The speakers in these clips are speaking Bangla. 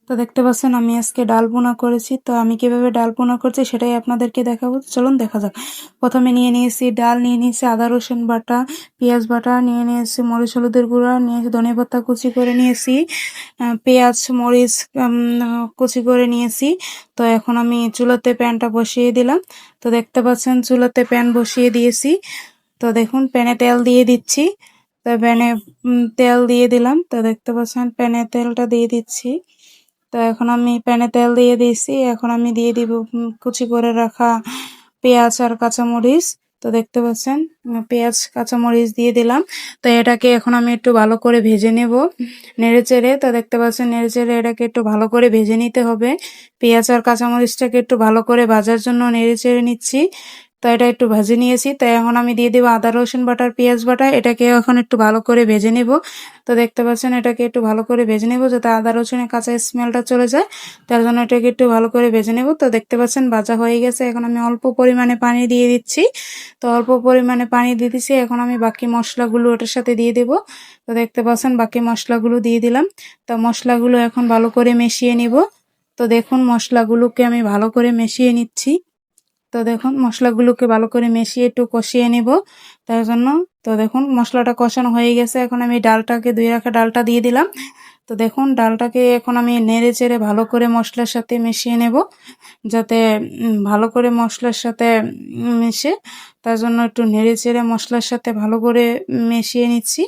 তো দেখতে পাচ্ছেন আমি আজকে ডাল বোনা করেছি। তো আমি কিভাবে ডাল বোনা করছি সেটাই আপনাদেরকে দেখাবো। চলুন দেখা যাক। প্রথমে নিয়ে নিয়েছি ডাল, নিয়ে নিয়েছি আদা রসুন বাটা, পেঁয়াজ বাটা, নিয়ে নিয়েছি মরিচ হলুদের গুঁড়া, নিয়েছি ধনেপাতা কুচি করে নিয়েছি, পেঁয়াজ মরিচ কুচি করে নিয়েছি। তো এখন আমি চুলাতে প্যানটা বসিয়ে দিলাম। তো দেখতে পাচ্ছেন চুলাতে প্যান বসিয়ে দিয়েছি। তো দেখুন প্যানে তেল দিয়ে দিচ্ছি। তো প্যানে তেল দিয়ে দিলাম। তো দেখতে পাচ্ছেন প্যানে তেলটা দিয়ে দিচ্ছি। তো এখন আমি প্যানে তেল দিয়ে দিয়েছি। এখন আমি দিয়ে দিব কুচি করে রাখা পেঁয়াজ আর কাঁচামরিচ। তো দেখতে পাচ্ছেন পেঁয়াজ কাঁচামরিচ দিয়ে দিলাম। তো এটাকে এখন আমি একটু ভালো করে ভেজে নেব নেড়ে চেড়ে। তো দেখতে পাচ্ছেন নেড়ে চেড়ে এটাকে একটু ভালো করে ভেজে নিতে হবে। পেঁয়াজ আর কাঁচামরিচটাকে একটু ভালো করে ভাজার জন্য নেড়ে চেড়ে নিচ্ছি। তো এটা একটু ভেজে নিয়েছি। তো এখন আমি দিয়ে দেবো আদা রসুন বাটা আর পেঁয়াজ বাটা। এটাকে এখন একটু ভালো করে ভেজে নেব। তো দেখতে পাচ্ছেন এটাকে একটু ভালো করে ভেজে নেব যাতে আদা রসুনের কাঁচা স্মেলটা চলে যায়। তার জন্য এটাকে একটু ভালো করে ভেজে নেব। তো দেখতে পাচ্ছেন ভাজা হয়ে গেছে। এখন আমি অল্প পরিমাণে পানি দিয়ে দিচ্ছি। তো অল্প পরিমাণে পানি দিয়ে দিচ্ছি। এখন আমি বাকি মশলাগুলো ওটার সাথে দিয়ে দেব। তো দেখতে পাচ্ছেন বাকি মশলাগুলো দিয়ে দিলাম। তো মশলাগুলো এখন ভালো করে মিশিয়ে নিব। তো দেখুন মশলাগুলোকে আমি ভালো করে মিশিয়ে নিচ্ছি। তো দেখুন মশলাগুলোকে ভালো করে মিশিয়ে একটু কষিয়ে নিব তার জন্য। তো দেখুন মশলাটা কষানো হয়ে গেছে। এখন আমি ডালটাকে ধুয়ে রাখা ডালটা দিয়ে দিলাম। তো দেখুন ডালটাকে এখন আমি নেড়ে চেড়ে ভালো করে মশলার সাথে মিশিয়ে নেব যাতে ভালো করে মশলার সাথে মিশে। তার জন্য একটু নেড়ে চেড়ে মশলার সাথে ভালো করে মিশিয়ে নিচ্ছি।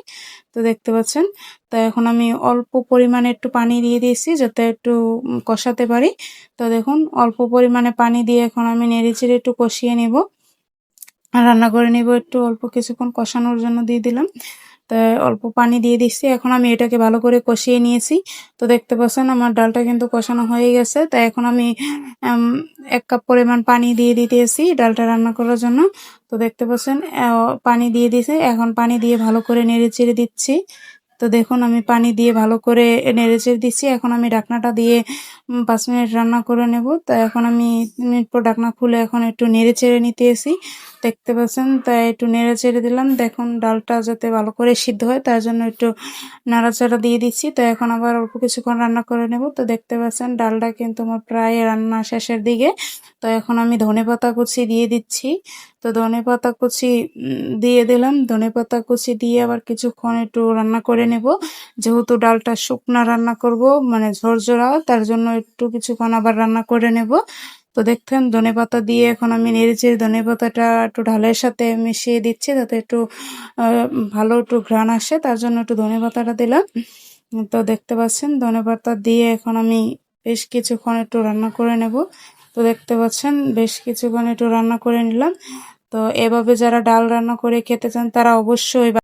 তো দেখতে পাচ্ছেন। তো এখন আমি অল্প পরিমাণে একটু পানি দিয়ে দিয়েছি যাতে একটু কষাতে পারি। তো দেখুন অল্প পরিমাণে পানি দিয়ে এখন আমি নেড়ে চেড়ে একটু কষিয়ে নেব, রান্না করে নেব। একটু অল্প কিছুক্ষণ কষানোর জন্য দিয়ে দিলাম। তো অল্প পানি দিয়ে দিচ্ছি। এখন আমি এটাকে ভালো করে কষিয়ে নিয়েছি। তো দেখতে পাচ্ছেন আমার ডালটা কিন্তু কষানো হয়ে গেছে। তাই এখন আমি 1 কাপ পরিমাণ পানি দিয়ে দিতেছি ডালটা রান্না করার জন্য। তো দেখতে পাচ্ছেন পানি দিয়ে দিয়েছি। এখন পানি দিয়ে ভালো করে নেড়ে চেড়ে দিচ্ছি। তো দেখুন আমি পানি দিয়ে ভালো করে নেড়েচেড়ে দিচ্ছি। এখন আমি ঢাকনাটা দিয়ে 5 মিনিট রান্না করে নেব। তো এখন আমি 3 মিনিট পর ঢাকনা খুলে এখন একটু নেড়েচেড়ে নিতেছি। দেখতে পাচ্ছেন তাই একটু নেড়েচেড়ে দিলাম। দেখুন ডালটা যাতে ভালো করে সিদ্ধ হয় তার জন্য একটু নাড়াচাড়া দিয়ে দিচ্ছি। তো এখন আবার অল্প কিছুক্ষণ রান্না করে নেব। তো দেখতে পাচ্ছেন ডালটা কিন্তু আমার প্রায় রান্না শেষের দিকে। তো এখন আমি ধনেপাতা কুচি দিয়ে দিচ্ছি। তো ধনেপাতা কুচি দিয়ে দিলাম। ধনেপাতা কুচি দিয়ে আবার কিছুক্ষণ একটু রান্না করে নেব। যেহেতু ডালটা শুকনা রান্না করব মানে ঝরঝরা, তার জন্য একটু কিছুক্ষণ আবার রান্না করে নেব। তো দেখতেন ধনেপাতা দিয়ে এখন আমি নেড়েচেড়ে ধনেপাতাটা একটু ডালের সাথে মিশিয়ে দিচ্ছি যাতে একটু ভালো একটু ঘ্রাণ আসে, তার জন্য একটু ধনেপাতাটা দিলাম। তো দেখতে পাচ্ছেন ধনেপাতা দিয়ে এখন আমি বেশ কিছুক্ষণ একটু রান্না করে নেব। তো দেখতে পাচ্ছেন বেশ কিছুক্ষণ একটু রান্না করে নিলাম। তো এভাবে যারা ডাল রান্না করে খেতে চান তারা অবশ্যই